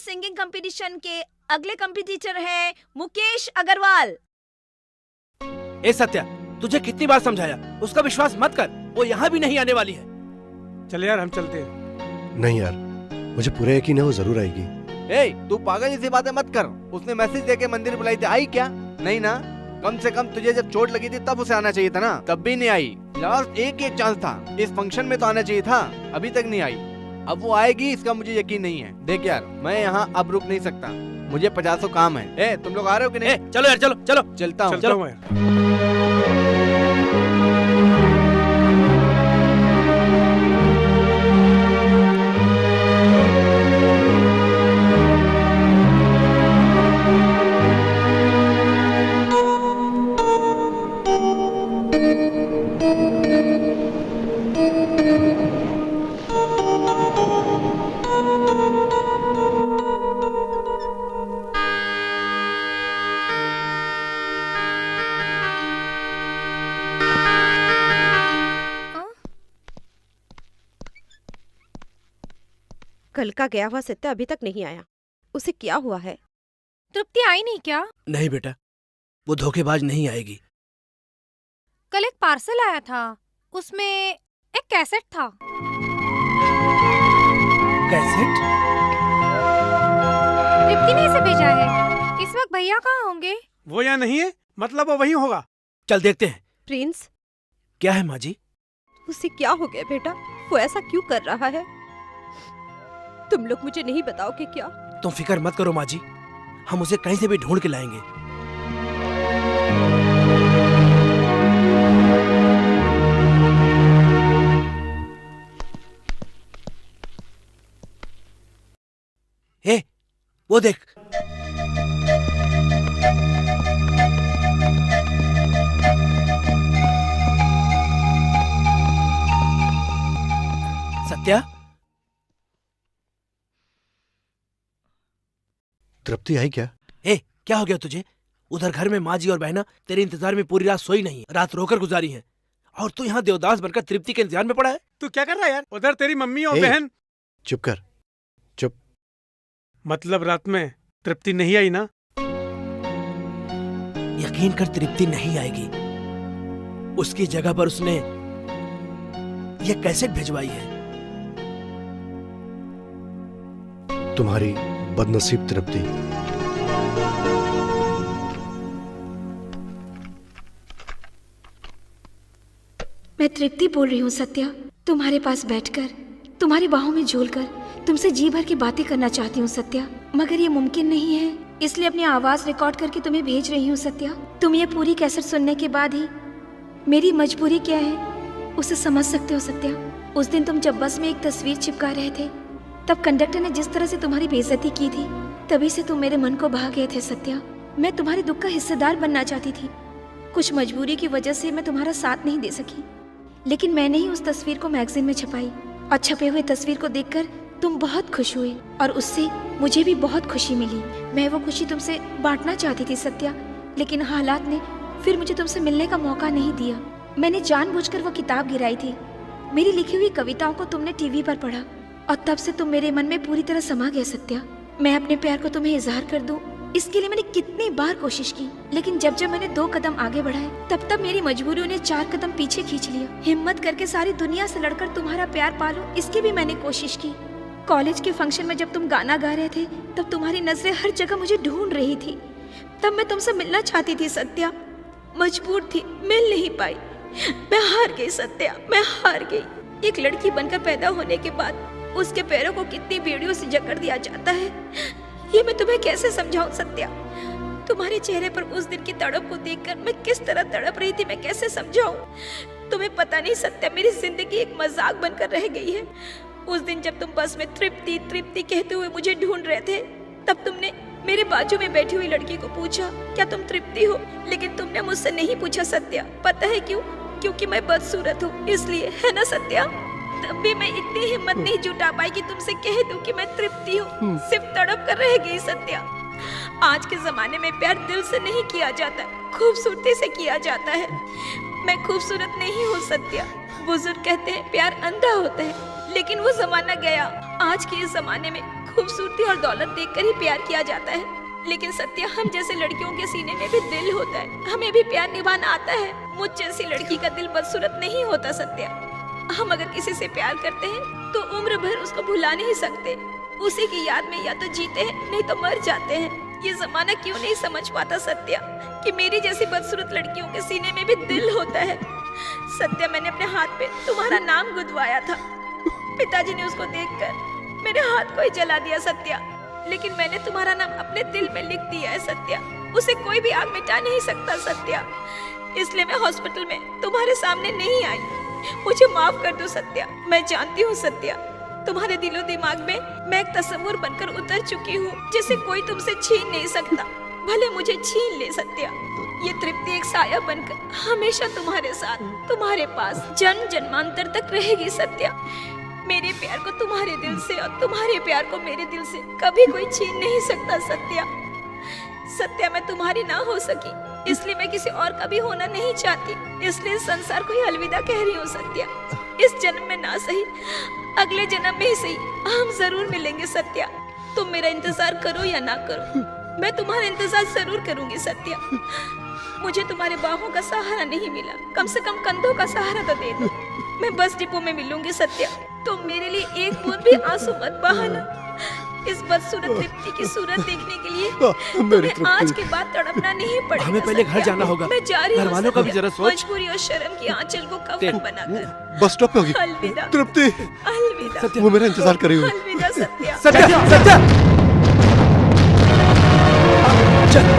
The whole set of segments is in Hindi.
सिंगिंग कंपटीशन के अगले कंपटीटर है मुकेश अग्रवाल। ए सत्या, तुझे कितनी बार समझाया, उसका विश्वास मत कर, वो यहाँ भी नहीं आने वाली है। चले यार, हम चलते हैं। नहीं यार, मुझे पूरा यकीन है वो जरूर आएगी। ए, तू पागल जैसी बातें मत कर। उसने मैसेज देके मंदिर बुलाई थी, आई क्या? नहीं ना। कम से कम तुझे जब चोट लगी थी तब उसे आना चाहिए था ना, तब भी नहीं आई। लास्ट एक चांस था, इस फंक्शन में तो आना चाहिए था, अभी तक नहीं आई। अब वो आएगी इसका मुझे यकीन नहीं है। देख यार, मैं यहाँ अब रुक नहीं सकता, मुझे 50 काम है। ए, तुम लोग आ रहे हो कि नहीं? चलो यार, चलो चलो। चलता हूँ। चलता हूँ यार। कल का गया हुआ सत्या अभी तक नहीं आया। उसे क्या हुआ है? तृप्ति आई नहीं क्या? नहीं बेटा, वो धोखेबाज नहीं आएगी। कल एक पार्सल आया था, उसमें एक कैसेट था। कैसेट? तृप्ति ने इसे भेजा है। इस वक्त भैया कहाँ होंगे? वो यहाँ नहीं है, मतलब वो वहीं होगा। चल देखते हैं। प्रिंस, क्या है माँ जी? उसे क्या हो गया बेटा? वो ऐसा क्यों कर रहा है? तुम लोग मुझे नहीं बताओगे क्या? तुम फिक्र मत करो माँ जी, हम उसे कहीं से भी ढूंढ के लाएंगे। ए, वो देख। सत्या, तृप्ति आई क्या? ए, क्या हो गया तुझे? उधर घर में माँ जी और बहना तेरे इंतजार में पूरी रात सोई नहीं, रात रोकर गुजारी है, और तू यहाँ देवदास बनकर तृप्ति के इंतजार में पड़ा है। तू क्या कर रहा है यार? उधर तेरी मम्मी और ए, बहन। चुप कर, चुप। मतलब रात में तृप्ति नहीं आई ना? यकीन कर, तृप्ति नहीं आएगी। उसकी जगह पर उसने ये कैसेट भिजवाई है। तुम्हारी बदनसीब तृप्ति। मैं तृप्ति बोल रही हूँ सत्या, तुम्हारे पास बैठकर, तुम्हारी बाहों में झूलकर तुमसे जी भर की बातें करना चाहती हूँ सत्या, मगर ये मुमकिन नहीं है, इसलिए अपनी आवाज रिकॉर्ड करके तुम्हें भेज रही हूँ सत्या। तुम ये पूरी कैसेट सुनने के बाद ही मेरी मजबूरी क्या है उसे समझ सकते हो सत्या। उस दिन तुम जब बस में एक तस्वीर चिपका रहे थे, तब कंडक्टर ने जिस तरह से तुम्हारी बेइज्जती की थी, तभी से तुम मेरे मन को भा गए थे सत्या। मैं तुम्हारे दुख का हिस्सेदार बनना चाहती थी, कुछ मजबूरी की वजह से मैं तुम्हारा साथ नहीं दे सकी, लेकिन मैंने ही उस तस्वीर को मैगजीन में छपाई, और छपे हुए तस्वीर को देखकर तुम बहुत खुश हुए, और उससे मुझे भी बहुत खुशी मिली। मैं वो खुशी तुमसे बांटना चाहती थी सत्या, लेकिन हालात ने फिर मुझे तुमसे मिलने का मौका नहीं दिया। मैंने जानबूझकर वो किताब गिराई थी। मेरी लिखी हुई कविताओं को तुमने टीवी पर पढ़ा, और तब से तुम मेरे मन में पूरी तरह समा गए सत्या। मैं अपने प्यार को तुम्हें इजहार कर दूं, इसके लिए मैंने कितनी बार कोशिश की, लेकिन जब जब मैंने 2 कदम आगे बढ़ाए, तब तब मेरी मजबूरियों ने 4 कदम पीछे खींच लिया। हिम्मत करके सारी दुनिया से लड़कर तुम्हारा प्यार पालूं, इसकी भी मैंने कोशिश की। कॉलेज के फंक्शन में जब तुम गाना गा रहे थे, तब तुम्हारी नजरें हर जगह मुझे ढूंढ रही थी। तब मैं तुमसे मिलना चाहती थी सत्या, मजबूर थी, मिल नहीं पाई। मैं हार गई सत्या, मैं हार गई। एक लड़की बनकर पैदा होने के बाद उसके पैरों को कितनी बेड़ियों से जकड़ दिया जाता है, ये मैं तुम्हें कैसे समझाऊं सत्या। तुम्हारे चेहरे पर उस दिन की तड़प को देखकर मैं किस तरह तड़प रही थी, मैं कैसे समझाऊं। तुम्हें पता नहीं सत्या, मेरी जिंदगी एक मजाक बनकर रह गई है। उस दिन जब तुम बस में तृप्ति तृप्ति कहते हुए मुझे ढूंढ रहे थे, तब तुमने मेरे बाजू में बैठी हुई लड़की को पूछा, क्या तुम तृप्ति हो? लेकिन तुमने मुझसे नहीं पूछा सत्या। पता है क्यों? क्योंकि मैं बदसूरत हूँ, इसलिए, है ना सत्या? तब भी मैं इतनी हिम्मत नहीं जुटा पाई कि तुमसे कह दूं कि मैं तृप्ति हूँ। सिर्फ तड़प कर रह गई सत्या। आज के जमाने में प्यार दिल से नहीं किया जाता, खूबसूरती से किया जाता है। मैं खूबसूरत नहीं हूँ सत्या। बुजुर्ग कहते हैं प्यार अंधा होता है, लेकिन वो जमाना गया। आज के इस जमाने में खूबसूरती और दौलत देखकर ही प्यार किया जाता है, लेकिन सत्या हम जैसे लड़कियों के सीने में भी दिल होता है, हमें भी प्यार निभाना आता है। मुझ जैसी लड़की का दिल बदसूरत नहीं होता सत्या। हम अगर किसी से प्यार करते हैं तो उम्र भर उसको भुला नहीं सकते, उसी की याद में या तो जीते हैं नहीं तो मर जाते हैं। ये जमाना क्यों नहीं समझ पाता सत्या कि मेरी जैसी बदसूरत लड़कियों के सीने में भी दिल होता है। सत्या, मैंने अपने हाथ पे तुम्हारा नाम गुदवाया था, पिताजी ने उसको देखकर मेरे हाथ को ही जला दिया सत्या, लेकिन मैंने तुम्हारा नाम अपने दिल में लिख दिया है सत्या, उसे कोई भी आग मिटा नहीं सकता सत्या। इसलिए मैं हॉस्पिटल में तुम्हारे सामने नहीं आई, मुझे माफ कर दो सत्या। मैं जानती हूँ सत्या, तुम्हारे दिलो दिमाग में मैं एक तस्वीर बनकर उतर चुकी हूँ जिसे कोई तुमसे छीन नहीं सकता, भले मुझे छीन ले सत्या। ये तृप्ति एक साया बनकर हमेशा तुम्हारे साथ, तुम्हारे पास जन्म जन्मांतर तक रहेगी सत्या। मेरे प्यार को तुम्हारे दिल से और तुम्हारे प्यार को मेरे दिल से कभी कोई छीन नहीं सकता सत्या। सत्या, मैं तुम्हारी ना हो सकी इसलिए मैं किसी और का भी होना नहीं चाहती, इसलिए इस संसार को ही अलविदा कह रही हूँ सत्या। इस जन्म में ना सही, अगले जन्म में ही सही, हम जरूर मिलेंगे सत्या। तुम मेरा इंतजार करो या ना करो, मैं तुम्हारा इंतजार जरूर करूंगी सत्या। मुझे तुम्हारे बाहों का सहारा नहीं मिला, कम से कम कंधों का सहारा तो दे दो। मैं बस डिपो में मिलूंगी सत्या, तुम मेरे लिए एक बूंद भी आंसू मत बहाना। इस बदसूरत तृप्ति की सूरत देखने के लिए तुम्हें आज के बाद तड़पना नहीं पड़ेगा। हमें पहले घर जाना होगा। मैं जा रही हूँ घर वालों का भी जरा सोच। मजबूरी और शर्म की आंचल को कफन बनाकर। बस स्टॉप पे होगी अलविदा तृप्ति, अलविदा, वो मेरा इंतजार कर रही हुई। अलविदा सत्या। सत्या, सत्या, चल।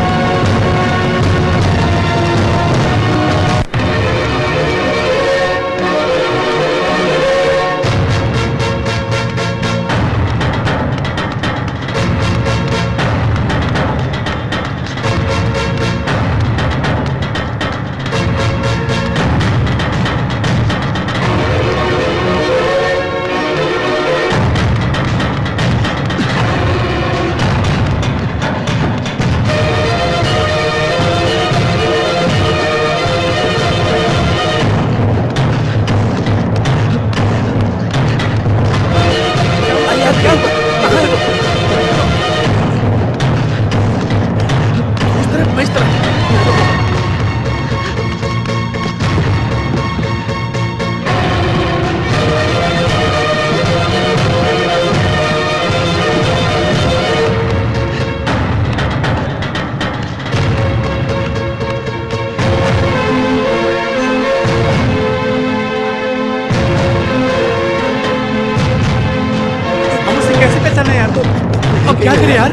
अब क्या करें यार?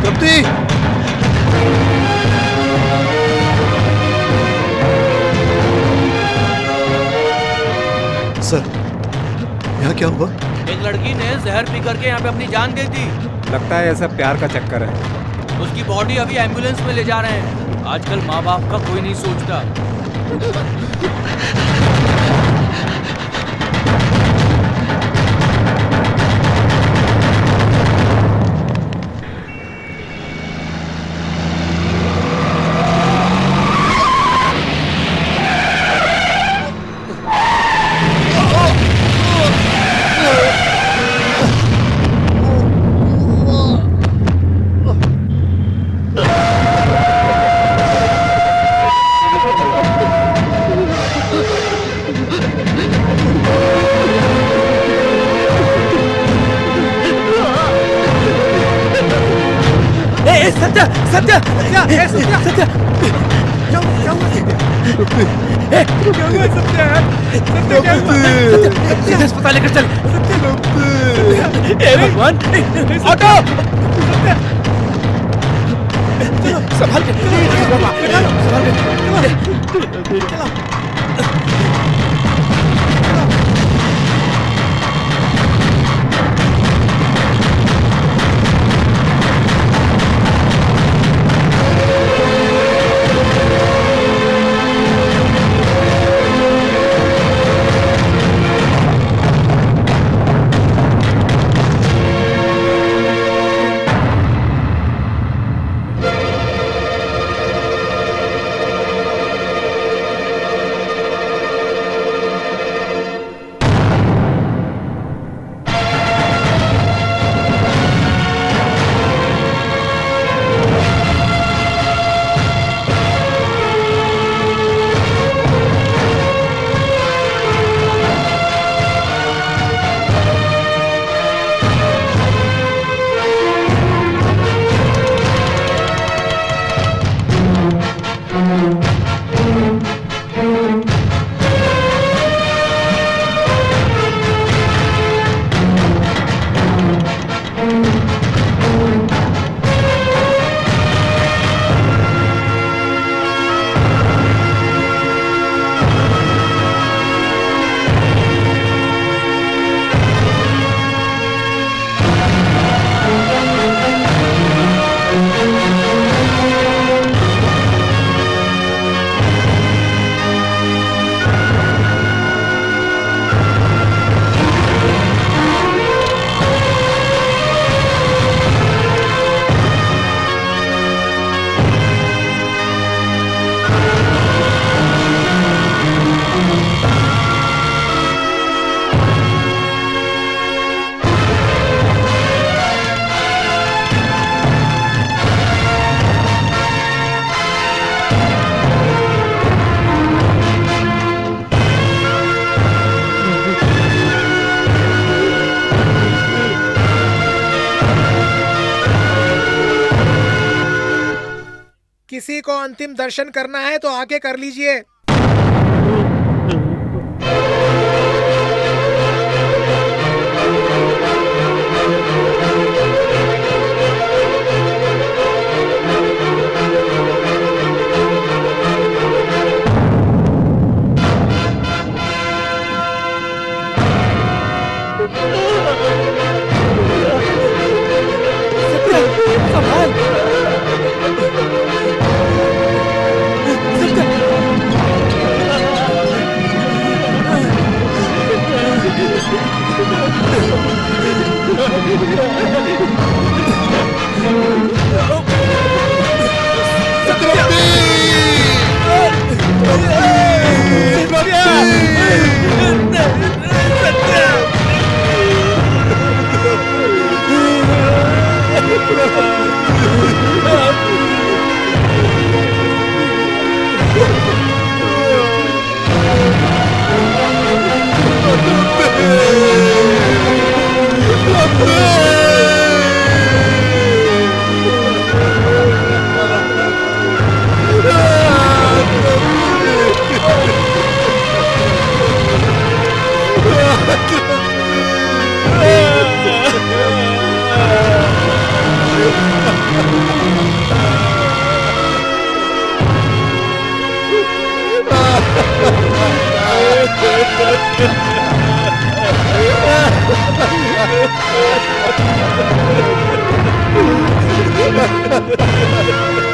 तृप्ति, सर यहाँ क्या हुआ? एक लड़की ने जहर पी करके यहाँ पे अपनी जान दे दी। लगता है ऐसा प्यार का चक्कर है। उसकी बॉडी अभी एम्बुलेंस में ले जा रहे हैं। आजकल माँ बाप का कोई नहीं सोचता। सत्या, सत्या, सत्या, सत्या, सत्या, क्या हुआ सत्या? क्या हुआ सत्या? सत्या क्या हुआ? सत्या, अस्पताल लेकर चल। हे भगवान, ऑटो! संभाल के, संभाल के, चलो। किसी को अंतिम दर्शन करना है तो आके कर लीजिए। Ha ha ha!